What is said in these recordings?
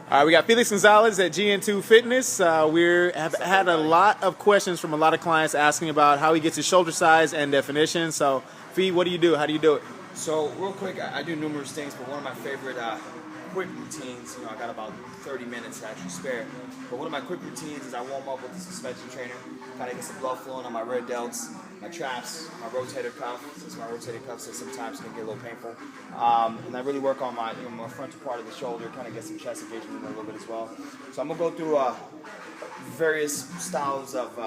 We got Felix Gonzalez at GN2 Fitness. We have had a lot of questions from a lot of clients asking about how he gets his shoulder size and definition. So, Fee, what do you do? How do you do it? So, real quick, I do numerous things, but one of my favorite quick routines, I got about 30 minutes to actually spare. But one of my quick routines is I warm up with the suspension trainer, kind of get some blood flowing on my red delts, my traps, my rotator cuff, since my rotator cuff sometimes can get a little painful. And I really work on my, my frontal part of the shoulder, kind of get some chest engagement in a little bit as well. So I'm going to go through various styles of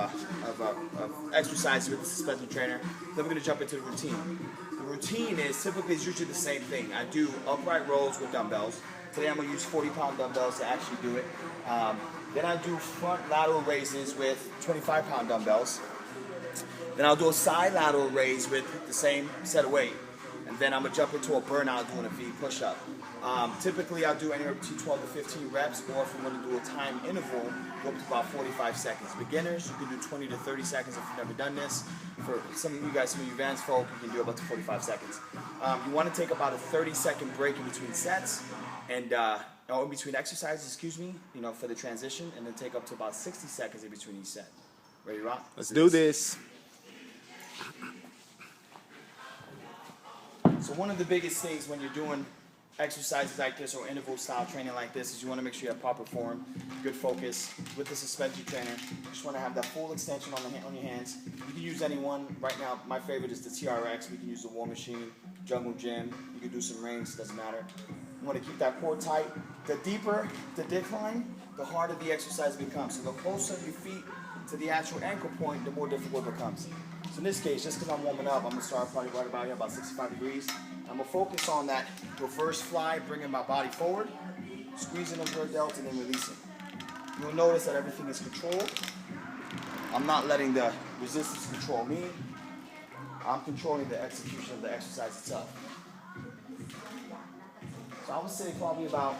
exercises with the suspension trainer. Then we're going to jump into the routine. The routine is usually the same thing. I do upright rows with dumbbells. Today I'm going to use 40-pound dumbbells to actually do it. Then I do front lateral raises with 25-pound dumbbells. Then I'll do a side lateral raise with the same set of weight. And then I'm going to jump into a burnout doing a V push-up. Typically I'll do anywhere between 12 to 15 reps, or if I'm going to do a time interval, go up to about 45 seconds. Beginners, you can do 20 to 30 seconds if you've never done this. For some of you guys, some of you advanced folk, you can do up to 45 seconds. You want to take about a 30-second break in between sets, and or in between exercises, for the transition, and then take up to about 60 seconds in between each set. Ready to rock? Let's do this. So one of the biggest things when you're doing exercises like this or interval style training like this is you want to make sure you have proper form, good focus. With the suspension trainer, you just want to have that full extension on your hands. You can use any one. Right now, my favorite is the TRX. We can use the War Machine, Jungle Gym. You can do some rings, doesn't matter. You want to keep that core tight. The deeper the decline, the harder the exercise becomes. So the closer your feet to the actual ankle point, the more difficult it becomes. So in this case, just because I'm warming up, I'm going to start probably right about here, about 65 degrees. I'm going to focus on that reverse fly, bringing my body forward, squeezing those rear delts, and then releasing. You'll notice that everything is controlled. I'm not letting the resistance control me. I'm controlling the execution of the exercise itself. So I would say probably about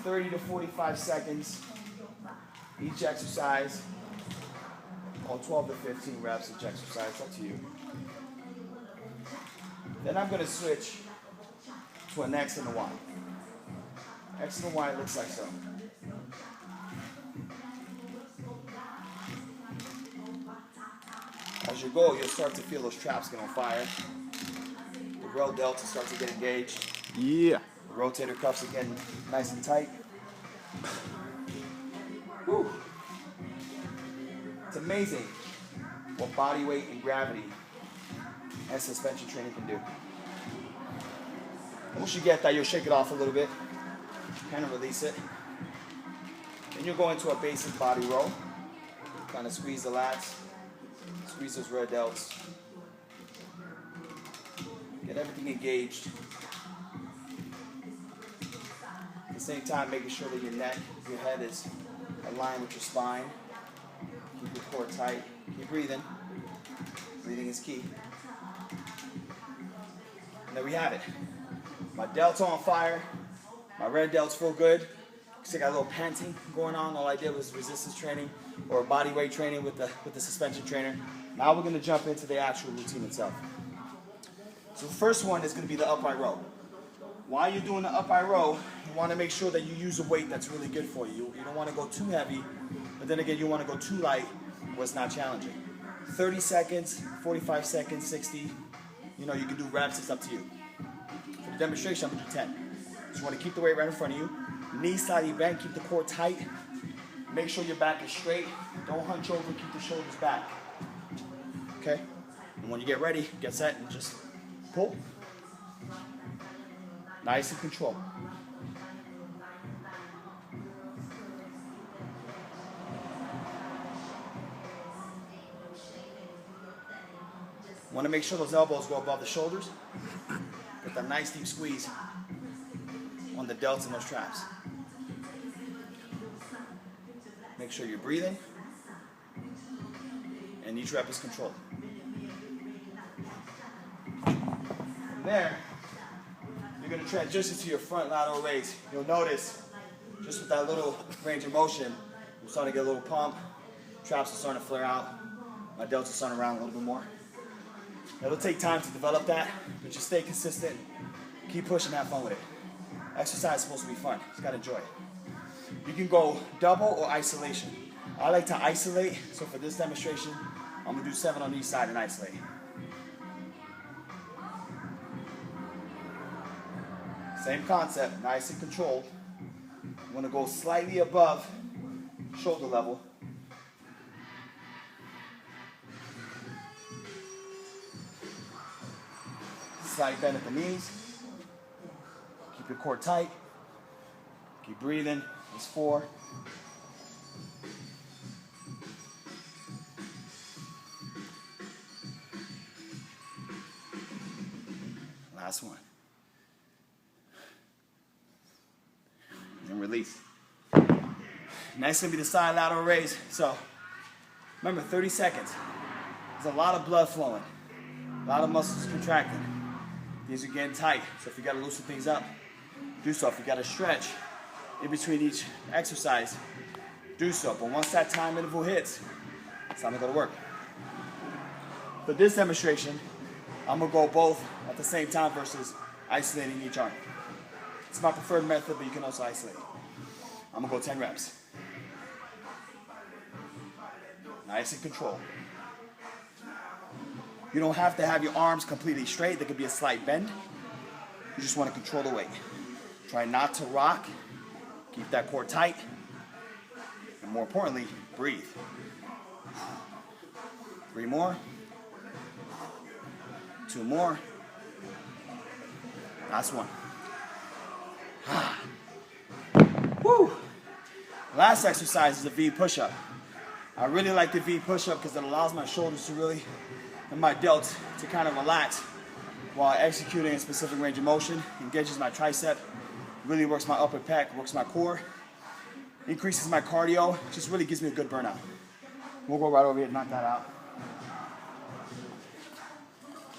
30 to 45 seconds each exercise, or 12 to 15 reps each exercise, up to you. Then I'm going to switch to an X and a Y. X and a Y looks like so. As you go, you'll start to feel those traps get on fire. The real delta starts to get engaged. Yeah. The rotator cuffs are getting nice and tight. Whew. It's amazing what body weight and gravity and suspension training can do. Once you get that, you'll shake it off a little bit, kind of release it. Then you'll go into a basic body row, kind of squeeze the lats, squeeze those rear delts, get everything engaged. At the same time, making sure that your neck, your head is aligned with your spine. Keep your core tight. Keep breathing. Breathing is key. And there we have it. My delts on fire. My rear delts feel good. I got a little panting going on. All I did was resistance training or body weight training with the suspension trainer. Now we're going to jump into the actual routine itself. So the first one is going to be the upright row. While you're doing the upright row, you want to make sure that you use a weight that's really good for you. You don't want to go too heavy, but then again, you want to go too light where it's not challenging. 30 seconds, 45 seconds, 60. You can do reps, it's up to you. For the demonstration, I'm going to do 10. So you want to keep the weight right in front of you. Knees slightly bent, keep the core tight. Make sure your back is straight. Don't hunch over, keep the shoulders back. Okay? And when you get ready, get set, and just pull. Nice and controlled. Want to make sure those elbows go above the shoulders. Get that nice deep squeeze on the delts and those traps. Make sure you're breathing, and each rep is controlled. From there, you're going to transition to your front lateral raise. You'll notice, just with that little range of motion, I'm starting to get a little pump. Traps are starting to flare out. My delts are starting to round a little bit more. It'll take time to develop that, but just stay consistent. Keep pushing, have fun with it. Exercise is supposed to be fun. You gotta enjoy it. You can go double or isolation. I like to isolate, so for this demonstration, I'm gonna do 7 on each side and isolate. Same concept, nice and controlled. I'm gonna go slightly above shoulder level. Slight bend at the knees. Keep your core tight. Keep breathing. That's 4. Last one. And release. Next gonna be the side lateral raise. So remember, 30 seconds. There's a lot of blood flowing. A lot of muscles contracting. These are getting tight. So if you gotta loosen things up, do so. If you gotta stretch in between each exercise, do so. But once that time interval hits, it's time to go to work. For this demonstration, I'm gonna go both at the same time versus isolating each arm. It's my preferred method, but you can also isolate. I'm gonna go 10 reps. Nice and controlled. You don't have to have your arms completely straight. There could be a slight bend. You just want to control the weight. Try not to rock. Keep that core tight. And more importantly, breathe. 3 more. 2 more. Last one. Woo! Last exercise is the V push-up. I really like the V push-up because it allows my shoulders to really, and my delts to kind of relax while executing a specific range of motion. Engages my tricep, really works my upper pec, works my core, increases my cardio, just really gives me a good burnout. We'll go right over here and knock that out.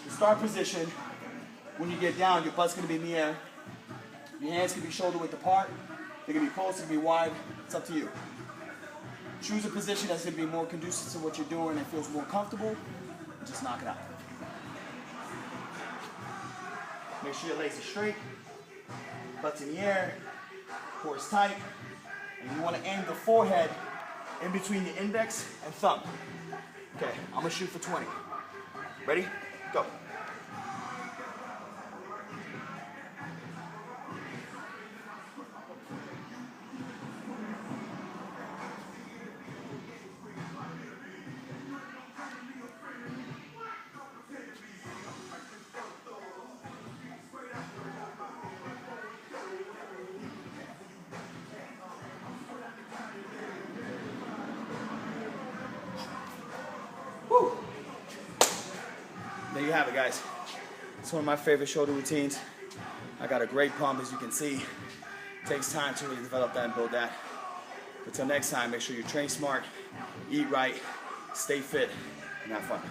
The start position, when you get down, your butt's gonna be in the air. Your hands can be shoulder width apart. They can be close, they can be wide. It's up to you. Choose a position that's going to be more conducive to what you're doing and feels more comfortable, and just knock it out. Make sure your legs are straight, butt's in the air, core is tight, and you want to aim the forehead in between the index and thumb. Okay, I'm going to shoot for 20. Ready? Go. There you have it, guys. It's one of my favorite shoulder routines. I got a great pump, as you can see. It takes time to really develop that and build that. Until next time, make sure you train smart, eat right, stay fit, and have fun.